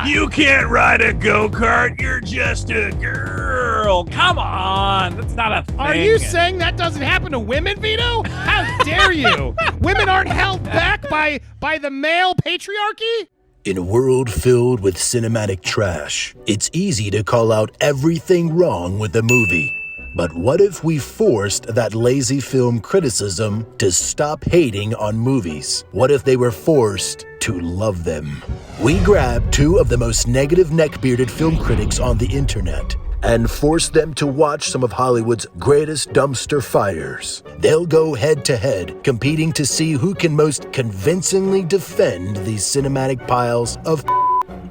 You can't ride a go-kart. You're just a girl. Come on. That's not a thing. Are you saying that doesn't happen to women, Vito? How dare you? Women aren't held back by the male patriarchy? In a world filled with cinematic trash, it's easy to call out everything wrong with a movie. But what if we forced that lazy film criticism to stop hating on movies? What if they were forced to love them? We grabbed two of the most negative neck-bearded film critics on the internet and forced them to watch some of Hollywood's greatest dumpster fires. They'll go head-to-head, competing to see who can most convincingly defend these cinematic piles of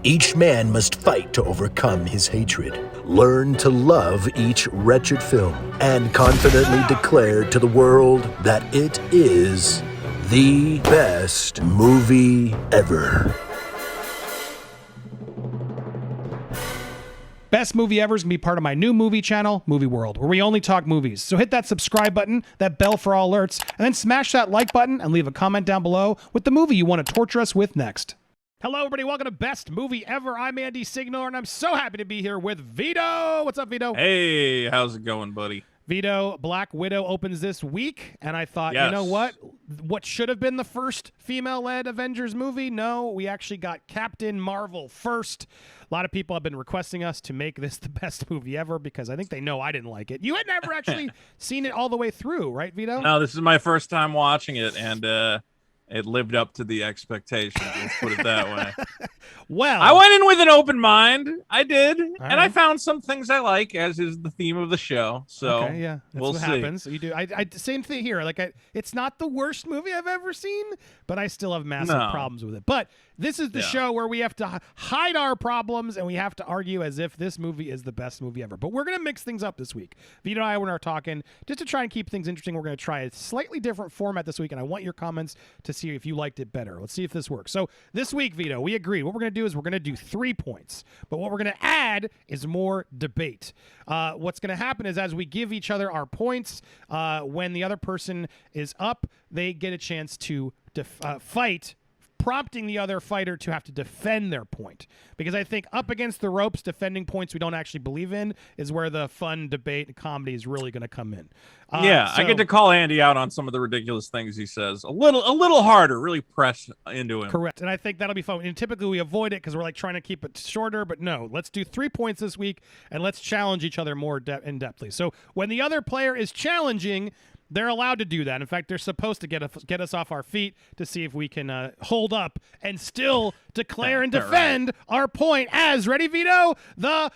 Each man must fight to overcome his hatred, learn to love each wretched film, and confidently declare to the world that it is the best movie ever. Best movie ever is going to be part of my new movie channel, Movie World, where we only talk movies. So hit that subscribe button, that bell for all alerts, and then smash that like button and leave a comment down below with the movie you want to torture us with next. Hello, everybody. Welcome to Best Movie Ever. I'm Andy Signore, and I'm so happy to be here with Vito. What's up, Vito? Hey, how's it going, buddy? Vito, Black Widow opens this week, and I thought, You know what? What should have been the first female-led Avengers movie? No, we actually got Captain Marvel first. A lot of people have been requesting us to make this the best movie ever because I think they know I didn't like it. You had never actually seen it all the way through, right, Vito? No, this is my first time watching it, and it lived up to the expectations. Let's put it that way. Well, I went in with an open mind. I did, and right. I found some things I like, as is the theme of the show. So okay, yeah, that's we'll what see. happens. You do. I same thing here. It's not the worst movie I've ever seen, but I still have massive problems with it. But this is the show where we have to hide our problems and we have to argue as if this movie is the best movie ever. But we're gonna mix things up this week. Vito and I are talking just to try and keep things interesting. We're gonna try a slightly different format this week, and I want your comments to see if you liked it better. Let's see if this works. So this week, Vito, we agree. What we're gonna do is we're gonna do 3 points, but what we're gonna add is more debate. What's gonna happen is as we give each other our points, when the other person is up, they get a chance to fight, prompting the other fighter to have to defend their point. Because I think up against the ropes, defending points we don't actually believe in is where the fun debate and comedy is really going to come in. I get to call Andy out on some of the ridiculous things he says. A little harder, really press into him. Correct, and I think that'll be fun. And typically we avoid it because we're like trying to keep it shorter, but no, let's do 3 points this week, and let's challenge each other more in-depthly. So when the other player is challenging, they're allowed to do that. In fact, they're supposed to get us off our feet to see if we can hold up and still declare and defend our point as, ready, Vito? The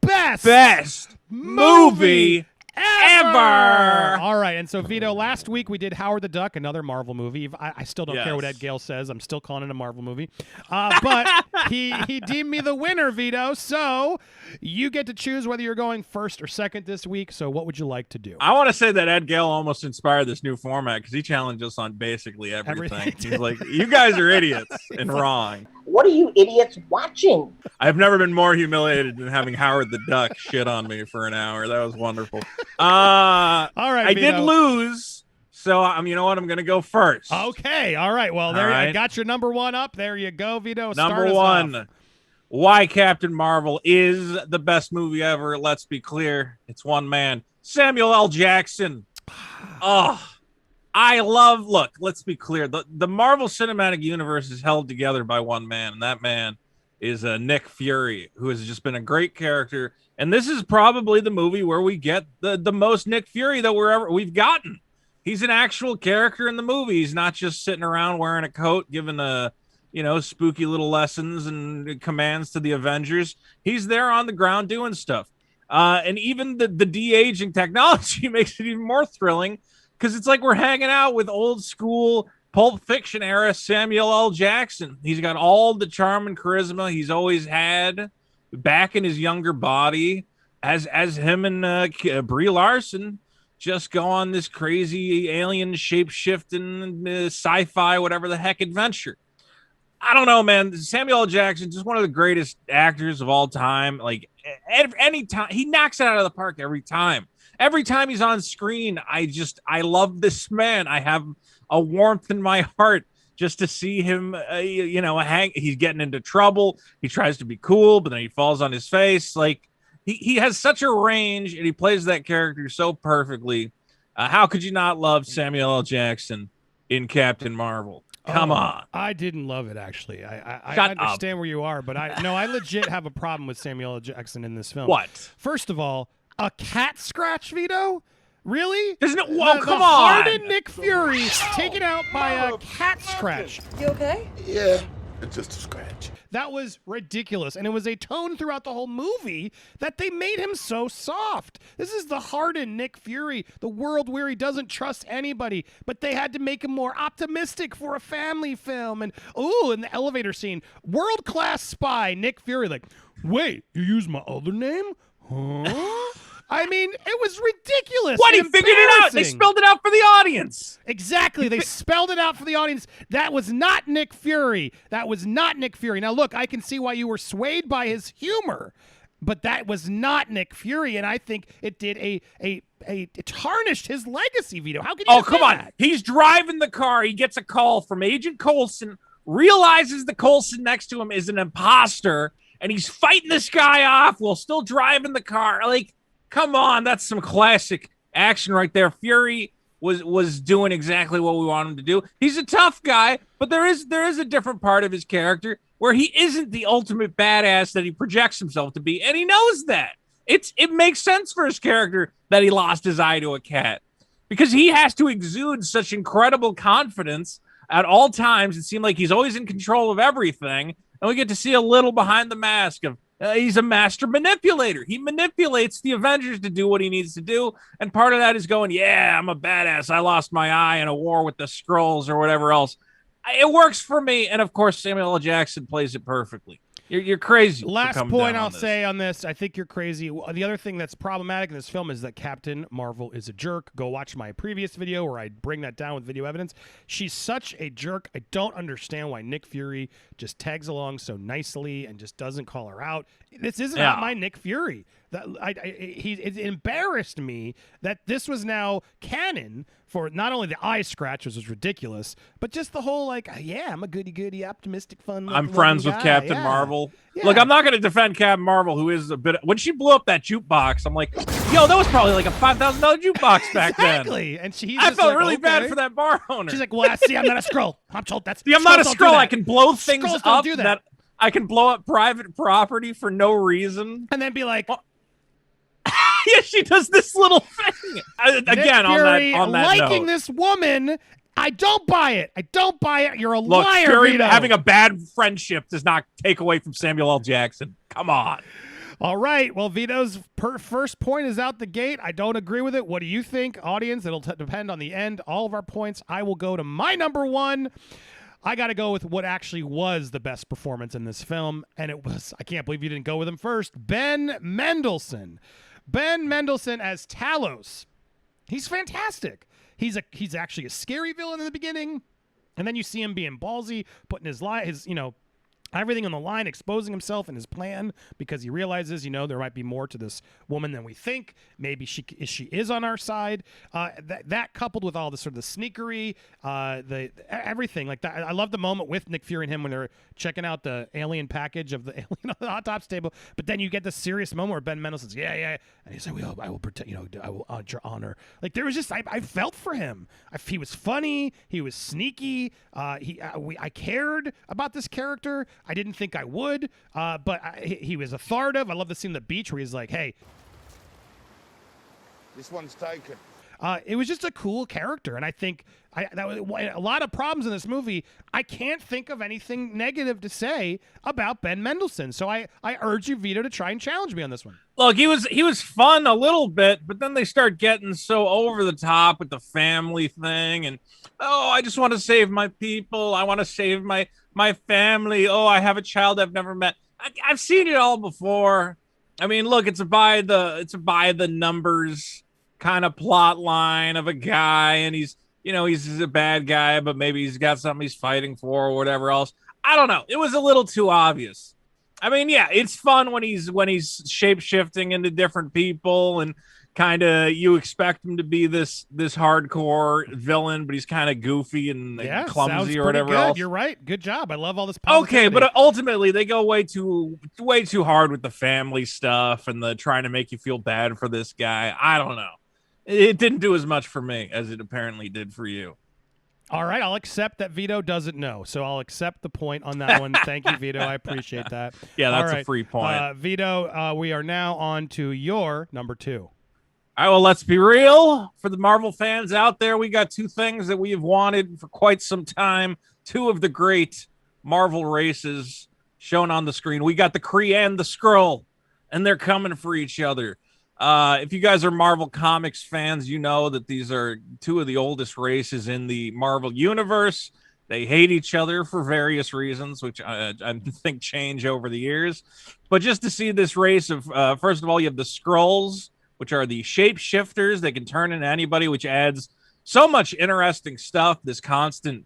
best movie ever. All right, and so Vito, last week we did Howard the Duck, another Marvel movie. I still don't care what Ed Gale says. I'm still calling it a Marvel movie. But he deemed me the winner, Vito. So you get to choose whether you're going first or second this week. So what would you like to do? I want to say that Ed Gale almost inspired this new format because he challenged us on basically everything. He's like, you guys are idiots and wrong. What are you idiots watching? I've never been more humiliated than having Howard the Duck shit on me for an hour. That was wonderful. All right, I Vito. did lose, so you know what? I'm going to go first. Okay, all right. Well, there I got your number one up. There you go, Vito. Number one, why Captain Marvel is the best movie ever. Let's be clear. It's one man, Samuel L. Jackson. Look, let's be clear. The Marvel Cinematic Universe is held together by one man, and that man is Nick Fury, who has just been a great character. And this is probably the movie where we get the most Nick Fury that we've gotten. He's an actual character in the movie. He's not just sitting around wearing a coat, giving spooky little lessons and commands to the Avengers. He's there on the ground doing stuff. And even the de-aging technology makes it even more thrilling because it's like we're hanging out with old school Pulp Fiction era Samuel L. Jackson. He's got all the charm and charisma he's always had back in his younger body as him and Brie Larson just go on this crazy alien shape-shifting sci-fi whatever the heck adventure. I don't know, man. Samuel L. Jackson, just one of the greatest actors of all time. Like any time, he knocks it out of the park every time. Every time he's on screen, I love this man. I have a warmth in my heart just to see him, he's getting into trouble. He tries to be cool, but then he falls on his face. Like, he has such a range, and he plays that character so perfectly. How could you not love Samuel L. Jackson in Captain Marvel? Come on. I didn't love it, actually. I Shut understand up. where you are, but I legit have a problem with Samuel L. Jackson in this film. What? First of all, a cat scratch, Vito? Really? Isn't it? Come the on. Hardened Nick Fury taken out by a cat scratch. You okay? Yeah, it's just a scratch. That was ridiculous, and it was a tone throughout the whole movie that they made him so soft. This is the hardened Nick Fury, the world where he doesn't trust anybody, but they had to make him more optimistic for a family film. And, in the elevator scene, world-class spy Nick Fury, like, wait, you used my other name? Huh? I mean, it was ridiculous. What? He figured it out. They spelled it out for the audience. Exactly. They spelled it out for the audience. That was not Nick Fury. That was not Nick Fury. Now, look, I can see why you were swayed by his humor, but that was not Nick Fury, and I think it did it tarnished his legacy, Vito. How can you come on. that? He's driving the car. He gets a call from Agent Coulson, realizes the Coulson next to him is an imposter, and he's fighting this guy off while still driving the car. Like, come on, that's some classic action right there. Fury was doing exactly what we want him to do. He's a tough guy, but there is a different part of his character where he isn't the ultimate badass that he projects himself to be, and he knows that. It makes sense for his character that he lost his eye to a cat because he has to exude such incredible confidence at all times. It seemed like he's always in control of everything, and we get to see a little behind the mask of he's a master manipulator. He manipulates the Avengers to do what he needs to do. And part of that is going, yeah, I'm a badass. I lost my eye in a war with the Skrulls or whatever else. It works for me. And, of course, Samuel L. Jackson plays it perfectly. You're crazy. Last point I'll say on this, I think you're crazy. The other thing that's problematic in this film is that Captain Marvel is a jerk. Go watch my previous video where I bring that down with video evidence. She's such a jerk. I don't understand why Nick Fury just tags along so nicely and just doesn't call her out. This isn't not my Nick Fury. It embarrassed me that this was now canon for not only the eye scratch, which was ridiculous, but just the whole I'm a goody-goody, optimistic, fun. I'm friends with Captain Marvel. Yeah. Look, I'm not going to defend Captain Marvel, who is a bit. When she blew up that jukebox, I'm like, yo, that was probably like a $5,000 jukebox back then. Exactly, and I felt really bad for that bar owner. She's like, well, see, I'm not a Skrull. I'm told that's. See, I'm not a Skrull. I can blow things Skrulls up. Don't do that. I can blow up private property for no reason, and then be like. Yeah, she does this little thing. Again, Fury, on that liking note. this woman, I don't buy it. I don't buy it. You're a Look, liar, Fury Vito. having a bad friendship does not take away from Samuel L. Jackson. Come on. All right. Well, Vito's first point is out the gate. I don't agree with it. What do you think, audience? It'll depend on the end. All of our points. I will go to my number one. I got to go with what actually was the best performance in this film, and it was, I can't believe you didn't go with him first, Ben Mendelsohn. Ben Mendelsohn as Talos. He's fantastic. He's actually a scary villain in the beginning, and then you see him being ballsy, putting his everything on the line, exposing himself and his plan because he realizes, there might be more to this woman than we think. Maybe she is on our side. That coupled with all the sort of the sneakery, everything like that. I love the moment with Nick Fury and him when they're checking out the alien package of the alien on the autopsy table. But then you get this serious moment where Ben Mendelsohn says, yeah. And he's like, well, I will protect, I will honor. Like there was just, I felt for him. He was funny. He was sneaky. I cared about this character. I didn't think I would, but he was authoritative. I love the scene on the beach where he's like, hey. This one's taken. It was just a cool character, and I think that was a lot of problems in this movie. I can't think of anything negative to say about Ben Mendelsohn, so I urge you, Vito, to try and challenge me on this one. Look, he was fun a little bit, but then they start getting so over the top with the family thing, and I just want to save my people. I want to save my family. I have a child I've never met. I've seen it all before. I mean, look, it's a by the numbers kind of plot line of a guy, and he's a bad guy, but maybe he's got something he's fighting for or whatever else. I don't know. It was a little too obvious. I mean, yeah, it's fun when he's shape-shifting into different people and kind of you expect him to be this hardcore villain, but he's kind of goofy and clumsy or whatever else. You're right. Good job. I love all this positivity. Okay, but ultimately they go way too hard with the family stuff and the trying to make you feel bad for this guy. I don't know. It didn't do as much for me as it apparently did for you. All right, I'll accept that Vito doesn't know, so I'll accept the point on that one. Thank you, Vito. I appreciate that. Yeah, that's a free point. Vito, we are now on to your number 2. All right, well, let's be real. For the Marvel fans out there, we got 2 things that we have wanted for quite some time. 2 of the great Marvel races shown on the screen. We got the Kree and the Skrull, and they're coming for each other. If you guys are Marvel Comics fans, you know that these are 2 of the oldest races in the Marvel Universe. They hate each other for various reasons, which I think change over the years. But just to see this race of, first of all, you have the Skrulls, which are the shapeshifters. They can turn into anybody, which adds so much interesting stuff, this constant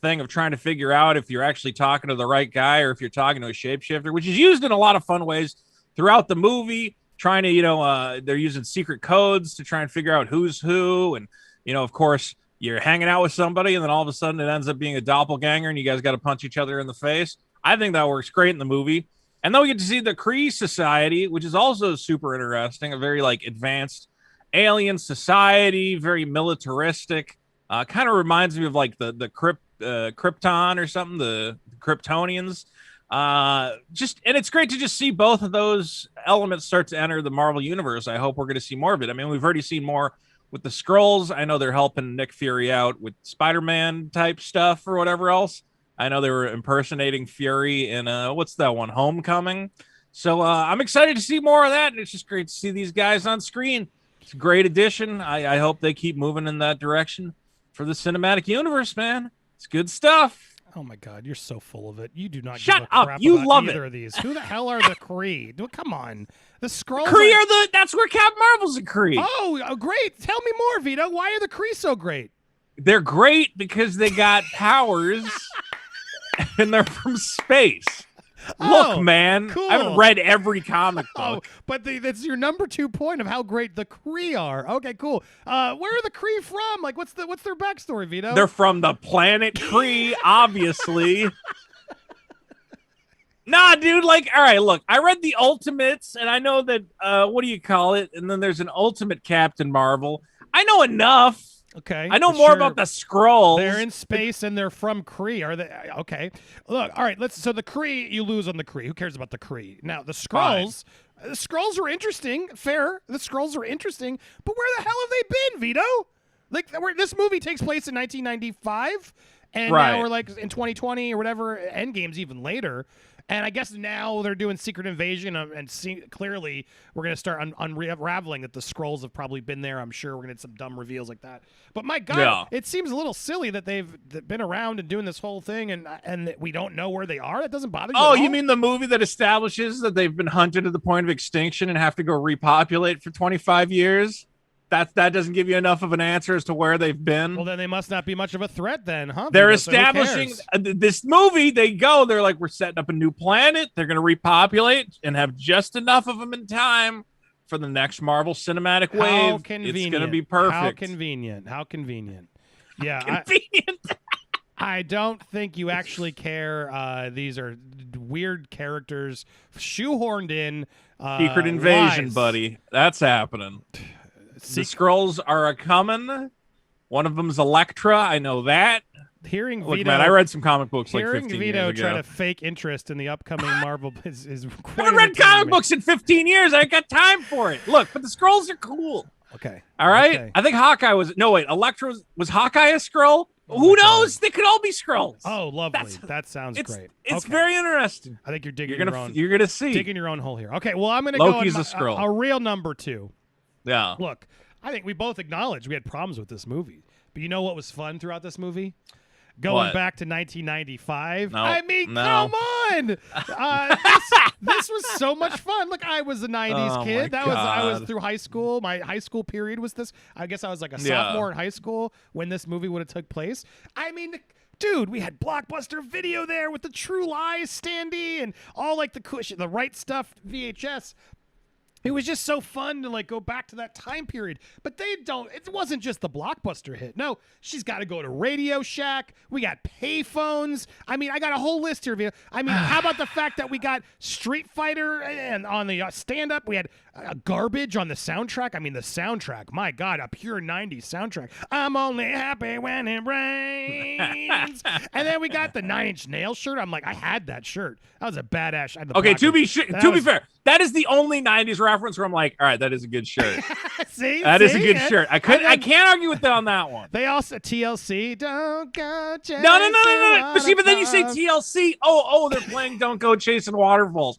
thing of trying to figure out if you're actually talking to the right guy or if you're talking to a shapeshifter, which is used in a lot of fun ways throughout the movie. Trying to, they're using secret codes to try and figure out who's who. And, of course, you're hanging out with somebody and then all of a sudden it ends up being a doppelganger and you guys got to punch each other in the face. I think that works great in the movie. And then we get to see the Kree Society, which is also super interesting, a very, advanced alien society, very militaristic. Kind of reminds me of, the Krypton or something, the Kryptonians. And it's great to just see both of those elements start to enter the Marvel universe. I hope we're going to see more of it. I mean, we've already seen more with the Skrulls. I know they're helping Nick Fury out with Spider-Man type stuff or whatever else. I know they were impersonating Fury in what's that one, Homecoming. So I'm excited to see more of that, and it's just great to see these guys on screen. It's a great addition. I hope they keep moving in that direction for the cinematic universe, man. It's good stuff. Oh my God, you're so full of it. You do not Shut give a up. crap You about love either it. of these. Who the hell are the Kree? Come on. The Skrulls Kree that's where Captain Marvel's a Kree. Oh, great. Tell me more, Vito. Why are the Kree so great? They're great because they got powers and they're from space. Look, man, cool. I haven't read every comic book. But that's your number 2 point of how great the Kree are. Okay, cool. Where are the Kree from? What's their backstory, Vito? They're from the planet Kree, obviously. Nah, dude, all right, look, I read the Ultimates, and I know that, what do you call it? And then there's an Ultimate Captain Marvel. I know enough. Okay. I know more about the Skrulls. They're in space and they're from Kree. Are they? Okay. Look, all right, so the Kree, you lose on the Kree. Who cares about the Kree? Now, the Skrulls, are interesting. Fair. The Skrulls are interesting. But where the hell have they been, Vito? This movie takes place in 1995, and now we're in 2020 or whatever. Endgame's even later. And I guess now they're doing Secret Invasion, and clearly we're going to start unraveling that the Skrulls have probably been there. I'm sure we're going to get some dumb reveals like that. But my God, It seems a little silly that they've been around and doing this whole thing, and that we don't know where they are. That doesn't bother you at all? You mean the movie that establishes that they've been hunted to the point of extinction and have to go repopulate for 25 years? That doesn't give you enough of an answer as to where they've been. Well, then they must not be much of a threat then, huh? They're establishing this movie. They're like, we're setting up a new planet. They're going to repopulate and have just enough of them in time for the next Marvel Cinematic Wave. How convenient. It's going to be perfect. How convenient. Yeah. Convenient. I don't think you actually care. These are weird characters shoehorned in. Secret Invasion, lies. buddy. That's happening. The Skrulls are a coming. One of them's Elektra. I know that. Look, man, I read some comic books 15 years ago. Hearing Vito try to fake interest in the upcoming Marvel is quite I haven't read comic books in 15 years. I ain't got time for it. Look, but the Skrulls are cool. Okay. All right? Okay. I think Hawkeye Elektra was Hawkeye a Skrull? Who knows? They could all be Skrulls. Oh, lovely. That sounds great. It's very interesting. I think you're digging You're going to see. Digging your own hole here. Okay, well, I'm going to go on a Skrull. A real number 2. Yeah. Look, I think we both acknowledge we had problems with this movie. But you know what was fun throughout this movie? Going back to 1995. No, I mean, come on! This was so much fun. Look, I was a 90s kid. I was through high school. My high school period was this. I guess I was like a sophomore in high school when this movie would have took place. I mean, dude, we had Blockbuster Video there with the True Lies standee and all the Right Stuff VHS. It was just so fun to like go back to that time period. But it wasn't just the blockbuster hit. No, she's got to go to Radio Shack. We got payphones. I mean, I got a whole list here. I mean, how about the fact that we got Street Fighter and on the stand-up, we had Garbage on the soundtrack. I mean, the soundtrack, my God, a pure 90s soundtrack. I'm only happy when it rains. And then we got the 9 Inch Nails shirt. I'm like, I had that shirt. That was a badass. Okay, to be fair, that is the only 90s reference where I'm like, all right, that is a good shirt. See? That is a good shirt. I can't argue with that on that one. They also, TLC, don't go chasing No. But then you say TLC. Oh, they're playing Don't Go Chasing Waterfalls.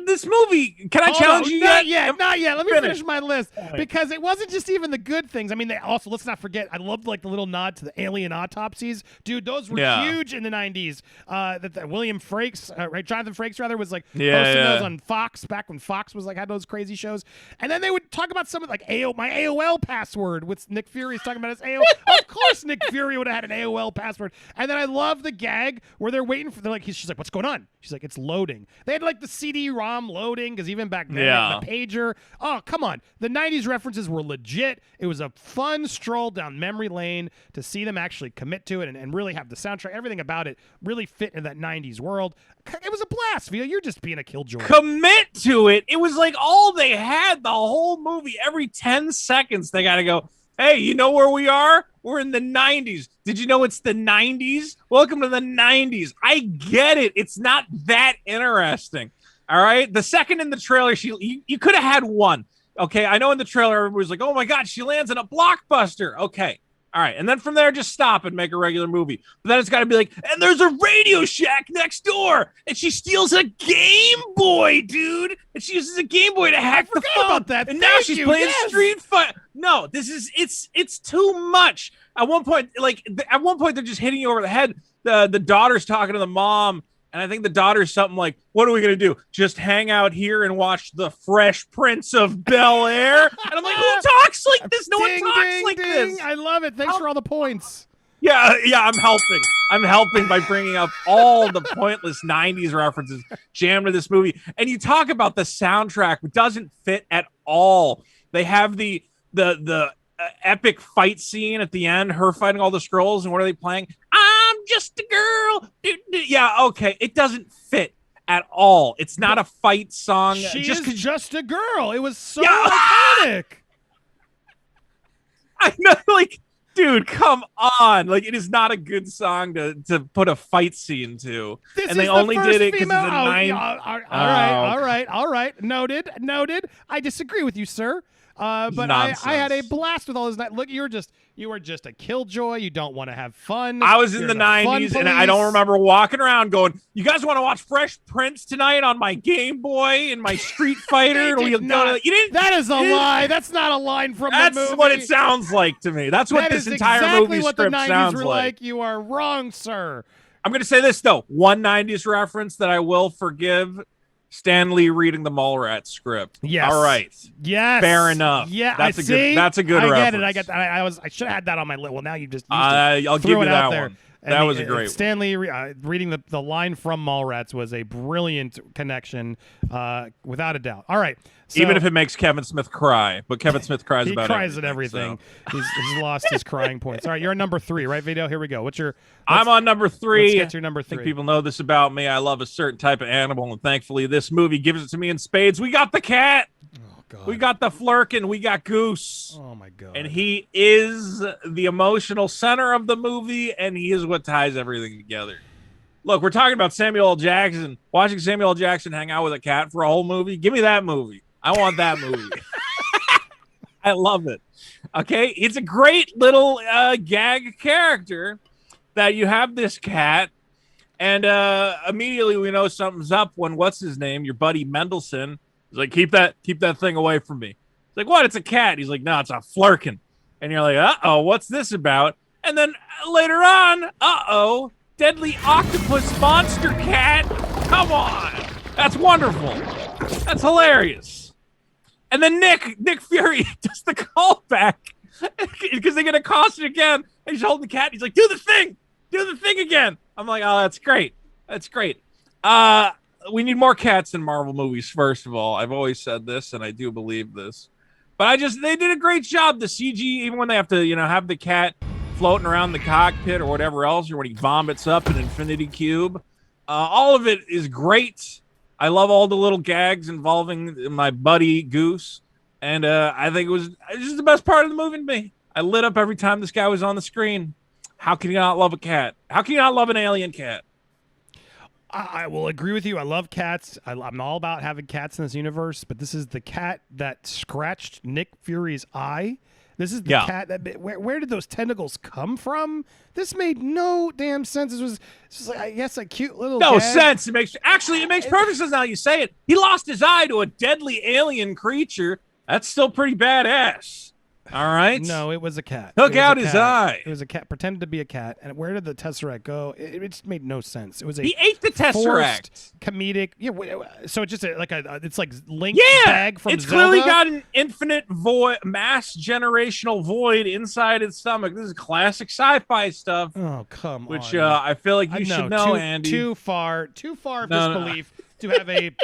This movie, can I challenge you yet? Not yet. Let me finish my list because it wasn't just even the good things. I mean, they also, let's not forget, I loved like the little nod to the alien autopsies. Dude, those were huge in the 90s. That William Frakes, Jonathan Frakes rather, was like posting those on Fox back when Fox was like had those crazy shows. And then they would talk about some of like my AOL password with Nick Fury's talking about his AOL. Of course Nick Fury would have had an AOL password. And then I love the gag where they're waiting for, she's like, what's going on? She's like, it's loading. They had like the CD-ROM loading because even back then, the pager. Oh, come on. The 90s references were legit. It was a fun stroll down memory lane to see them actually commit to it and really have the soundtrack. Everything about it really fit in that 90s world. It was a blast, Vito. You're just being a killjoy. Commit to it. It was like all they had the whole movie. Every 10 seconds, they got to go, hey, you know where we are? We're in the 90s. Did you know it's the 90s? Welcome to the 90s. I get it. It's not that interesting. All right. The second in the trailer, you could have had one. Okay. I know in the trailer, everybody was like, oh my God, she lands in a blockbuster. Okay. All right. And then from there, just stop and make a regular movie. But then it's got to be like, and there's a Radio Shack next door. And she steals a Game Boy, dude. And she uses a Game Boy to hack the phone. About that. And now she's playing Street Fighter. No, it's too much. At one point, they're just hitting you over the head. The daughter's talking to the mom. And I think the daughter's something like, what are we going to do? Just hang out here and watch The Fresh Prince of Bel-Air? And I'm like, who talks like this? No one talks like this. I love it. Thanks for all the points. Yeah, I'm helping. I'm helping by bringing up all the pointless 90s references jammed to this movie. And you talk about the soundtrack. It doesn't fit at all. They have the epic fight scene at the end, her fighting all the Skrulls. And what are they playing? I'm just a girl. Yeah, okay. It doesn't fit at all. It's not a fight song. She is just a girl. It was so iconic. I know, like, dude, come on. Like, it is not a good song to put a fight scene to. And they only did it because it's a all right. Noted. I disagree with you, sir. But I had a blast with all those. Look, you were just a killjoy. You don't want to have fun. I was in the 90s, and I don't remember walking around going, you guys want to watch Fresh Prince tonight on my Game Boy and my Street Fighter? You didn't. That is a lie. That's not a line from the movie. That's what it sounds like to me. That's what this entire movie script sounds like. You are wrong, sir. I'm going to say this, though. One 90s reference that I will forgive. Stan Lee reading the Mallrats script. Yes. All right. Yes. Fair enough. Yeah. That's a good reference. I get it. I should have had that on my list. Well, now you've just I'll give you that one. That was a great Stan Lee reading the line from Mallrats was a brilliant connection, without a doubt. All right. So, even if it makes Kevin Smith cry, but Kevin Smith cries about everything. He cries at everything. So. He's lost his crying points. All right, you're on number 3, right, Vito? Here we go. I'm on number 3. Let's get your number 3. I think people know this about me. I love a certain type of animal, and thankfully this movie gives it to me in spades. We got the cat. Oh, God. We got the Flurkin. We got Goose. Oh, my God. And he is the emotional center of the movie, and he is what ties everything together. Look, we're talking about Samuel L. Jackson. Watching Samuel L. Jackson hang out with a cat for a whole movie. Give me that movie. I want that movie. I love it. Okay, it's a great little gag character that you have this cat, and immediately we know something's up when what's his name, your buddy Mendelsohn, is like, keep that thing away from me. It's like, what? It's a cat. He's like, no, it's a Flurkin. And you're like, uh-oh, what's this about? And then later on, uh-oh, deadly octopus monster cat. Come on, that's wonderful. That's hilarious. And then Nick Fury does the callback because they get accosted again. And he's holding the cat. And he's like, do the thing again. I'm like, oh, that's great. That's great. we need more cats in Marvel movies. First of all, I've always said this, and I do believe this. But they did a great job. The CG, even when they have to, have the cat floating around the cockpit or whatever else, or when he vomits up an infinity cube, all of it is great. I love all the little gags involving my buddy Goose, and I think it was just the best part of the movie to me. I lit up every time this guy was on the screen. How can you not love a cat? How can you not love an alien cat? I will agree with you. I love cats. I'm all about having cats in this universe, but this is the cat that scratched Nick Fury's eye. This is the cat that. Where did those tentacles come from? This made no damn sense. This was like, I guess, a cute little. No gag. sense. It makes perfect sense now you say it. He lost his eye to a deadly alien creature. That's still pretty badass. All right. No, it was a cat. Took out his eye. It was a cat. Pretended to be a cat. And where did the Tesseract go? It just made no sense. It was he ate the Tesseract. Comedic. Yeah. So it's just it's like Link's bag from it's Zelda. Clearly got an infinite void, mass generational void inside its stomach. This is classic sci-fi stuff. Oh, come on. Which I feel like you should know, Andy. Too far of disbelief to have a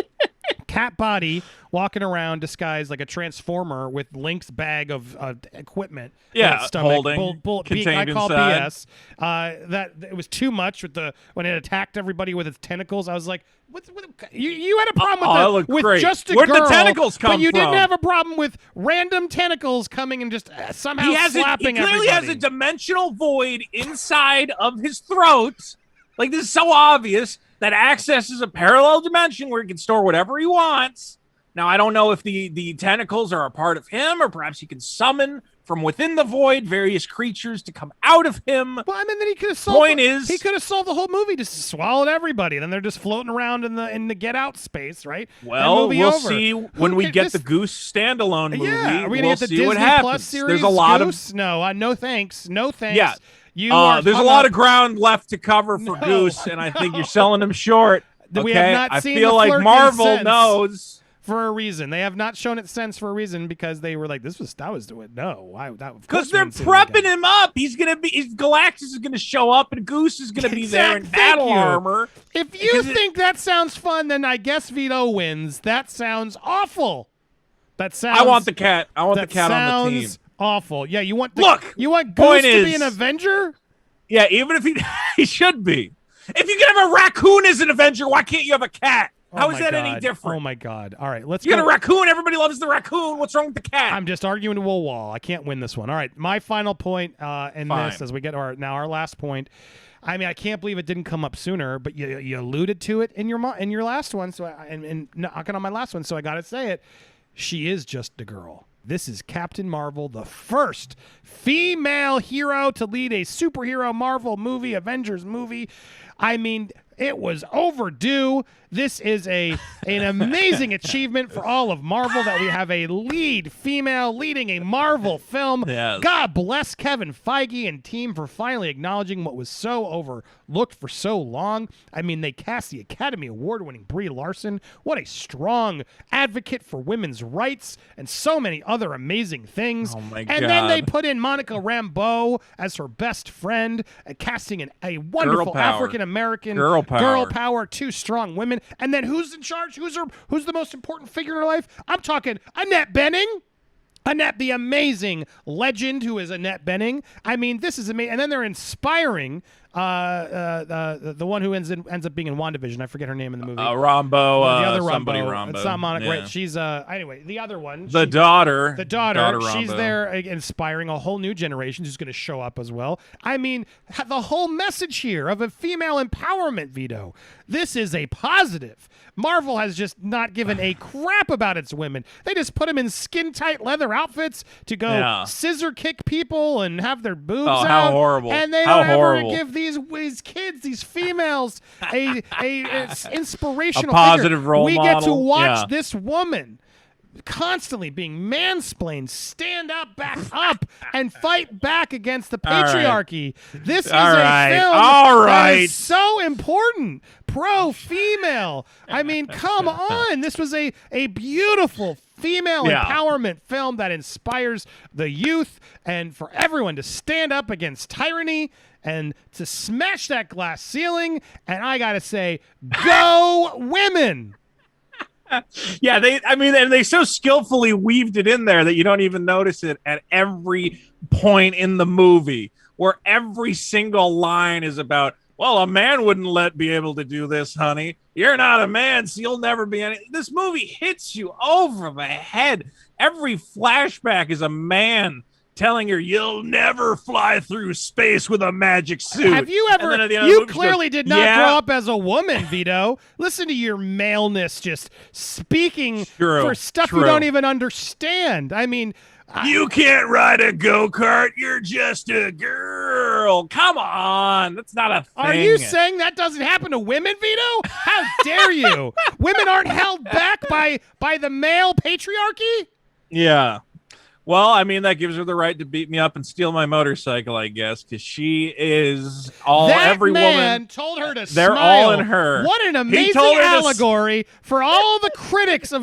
cat body walking around disguised like a transformer with Link's bag of equipment. Stomach, holding contained I call inside. BS. That it was too much with when it attacked everybody with its tentacles. I was like, what you had a problem with just a Where'd girl, the tentacles come but you from? didn't have a problem with random tentacles coming and just somehow slapping everybody. He clearly has a dimensional void inside of his throat. Like, this is so obvious that accesses a parallel dimension where he can store whatever he wants. Now, I don't know if the tentacles are a part of him, or perhaps he can summon from within the void various creatures to come out of him. Well, I mean, then he could have solved. He could have solved the whole movie, just swallowed everybody. Then they're just floating around in the Get Out space, right? Well, we'll see when we get the Goose standalone movie. Yeah, are we gonna we'll get the see Disney what happens. Plus series? There's a lot Goose? No thanks. No thanks. Yeah. There's a lot of ground left to cover for Goose, and I think you're selling him short. Okay? We have not seen I feel like Marvel knows. For a reason. They have not shown it sense for a reason because they were like, because they're prepping him up. Galactus is gonna show up and Goose is gonna be there in battle armor. If you think that sounds fun, then I guess Vito wins. That sounds awful. I want the cat. I want the cat on the team. Awful. Yeah, you want Point Goose to be an Avenger? Yeah, even if he should be. If you can have a raccoon as an Avenger, why can't you have a cat? How is that any different? Oh my God! All right, let's. You got a raccoon. Everybody loves the raccoon. What's wrong with the cat? I'm just arguing to a wall. I can't win this one. All right, my final point in this, as we get our last point. I mean, I can't believe it didn't come up sooner, but you alluded to it in your last one. So and knocking on my last one, so I got to say it. She is just a girl. This is Captain Marvel, the first female hero to lead a superhero Marvel movie, Avengers movie. I mean, it was overdue. This is an amazing achievement for all of Marvel that we have a lead female leading a Marvel film. Yes. God bless Kevin Feige and team for finally acknowledging what was so overlooked for so long. I mean, they cast the Academy Award-winning Brie Larson. What a strong advocate for women's rights and so many other amazing things. Oh my God. And then they put in Monica Rambeau as her best friend, casting a wonderful African-American girl power, two strong women. And then who's in charge? Who's the most important figure in her life? I'm talking Annette Bening. Annette, the amazing legend who is Annette Bening. I mean, this is amazing. And then they're inspiring the one who ends up being in WandaVision. I forget her name in the movie. Rambeau. The other Rambeau. It's not Monica. Right? She's anyway. The other one. The daughter. She's there inspiring a whole new generation who's going to show up as well. I mean, the whole message here of a female empowerment, Vito. This is a positive. Marvel has just not given a crap about its women. They just put them in skin-tight leather outfits to go scissor kick people and have their boobs out. How horrible. And they don't ever give these kids, these females, a inspirational positive figure. role We model. get to watch this woman constantly being mansplained, stand up, back up, and fight back against the patriarchy. This is a film that is so important. Pro-female. I mean, come on. This was a beautiful female empowerment film that inspires the youth and for everyone to stand up against tyranny and to smash that glass ceiling. And I got to say, go women. Yeah, they so skillfully weaved it in there that you don't even notice it at every point in the movie, where every single line is about, well, a man wouldn't be able to do this, honey. You're not a man, so you'll never be any. This movie hits you over the head. Every flashback is a man telling her, you'll never fly through space with a magic suit. Have you ever? You clearly did not grow up as a woman, Vito. Listen to your maleness just speaking for stuff you don't even understand. I mean, you can't ride a go-kart. You're just a girl. Come on. That's not a thing. Are you saying that doesn't happen to women, Vito? How dare you? Women aren't held back by the male patriarchy? Yeah. Well, I mean, that gives her the right to beat me up and steal my motorcycle, I guess, because she is every woman told her to they're smile. all in her. What an amazing allegory for all the critics of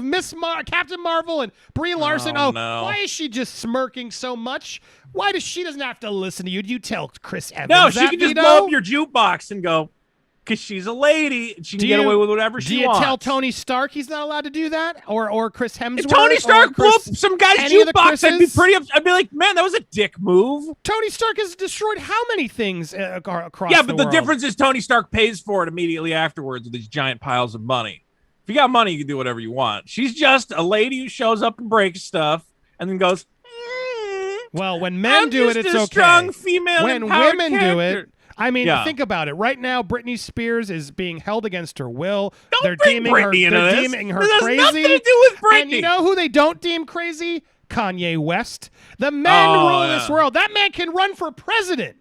Captain Marvel and Brie Larson. Oh, no. Why is she just smirking so much? Why does she doesn't have to listen to you? Do you tell Chris Evans No, she that, can just Vito? blow up your jukebox and go, because she's a lady. She can get away with whatever she wants. Do you tell Tony Stark he's not allowed to do that? Or Chris Hemsworth? If Tony Stark blew up some guy's jukebox, I'd be like, man, that was a dick move. Tony Stark has destroyed how many things across Yeah, but the world? difference is Tony Stark pays for it immediately afterwards with these giant piles of money. If you got money, you can do whatever you want. She's just a lady who shows up and breaks stuff and then goes, well, when men do it, it's okay. Strong female when women character. do it, I mean, think about it. Right now, Britney Spears is being held against her will. They're deeming her crazy. Nothing to do with Britney. And you know who they don't deem crazy? Kanye West. The men rule this world. That man can run for president.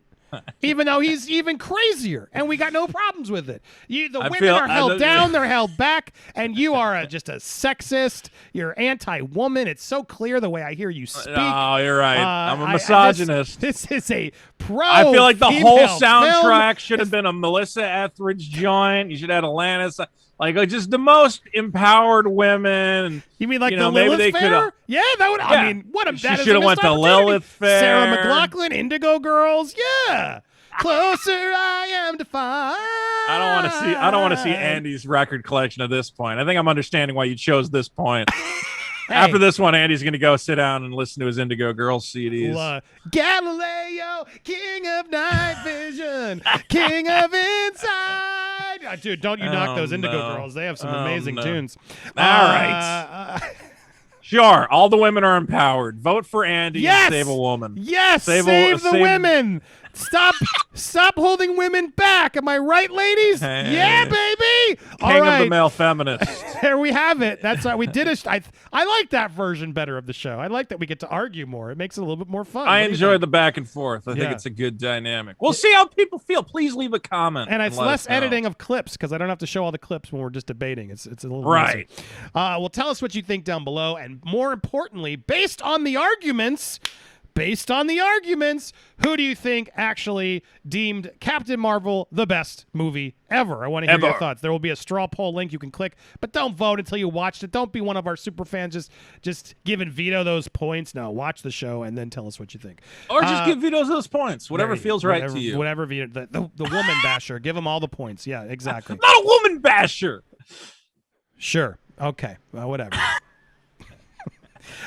Even though he's even crazier, and we got no problems with it. The women are held down, they're held back, and you are just a sexist. You're anti-woman. It's so clear the way I hear you speak. Oh, you're right. I'm a misogynist. This is a I feel like the whole soundtrack should have been a Melissa Etheridge joint. You should have Alanis. Like just the most empowered women. You mean like the Lilith Fair? Yeah, that would. Yeah. I mean, what a she should have went to Lilith Fair. Sarah McLachlan, Indigo Girls. Yeah, closer I am to find. I don't want to see Andy's record collection at this point. I think I'm understanding why you chose this point. Hey. After this one, Andy's going to go sit down and listen to his Indigo Girls CDs. Galileo, king of night vision, king of inside. Dude, don't you knock those Indigo Girls. They have some amazing tunes. All right. Sure, all the women are empowered. Vote for Andy and save a woman. Yes, save the women. Stop holding women back. Am I right, ladies? Hey. Yeah, baby. King of the male feminist. There we have it. That's how we did it. I like that version better of the show. I like that we get to argue more. It makes it a little bit more fun. I enjoy the back and forth. I think it's a good dynamic. We'll see how people feel. Please leave a comment. And it's less editing of clips because I don't have to show all the clips when we're just debating. It's a little right. Well, tell us what you think down below, and more importantly, based on the arguments, who do you think actually deemed Captain Marvel the best movie ever? I want to hear your thoughts. There will be a straw poll link you can click, but don't vote until you watched it. Don't be one of our super fans just giving Vito those points. No, watch the show and then tell us what you think. Or just give Vito those points. Whatever feels right to you. Whatever Vito, the woman basher. Give him all the points. Yeah, exactly. I'm not a woman basher. Sure. Okay. Well, whatever.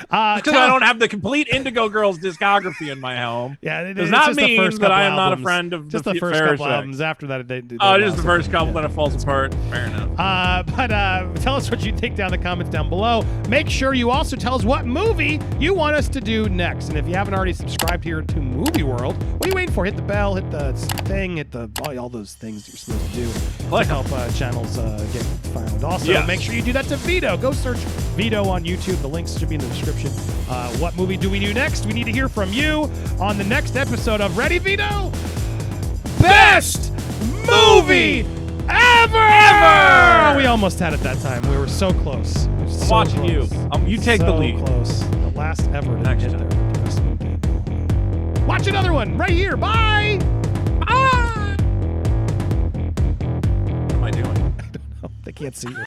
Because I don't have the complete Indigo Girls discography in my home. Yeah, does not mean that I am not a friend of just the first couple albums. After that, just the first couple, then it falls apart. Fair enough. But tell us what you think down in the comments down below. Make sure you also tell us what movie you want us to do next. And if you haven't already subscribed here to Movie World, what are you waiting for? Hit the bell, hit the thing, hit all those things you're supposed to do to help channels get found. Also, make sure you do that to Vito. Go search Vito on YouTube. The links should be in the description. What movie do we do next? We need to hear from you on the next episode of Ready, Vito? Best movie ever! We almost had it that time. We were so close. I'm watching you. You take the lead. Close. The last ever to get there. Watch another one right here. Bye! Bye! What am I doing? I don't know. They can't see you.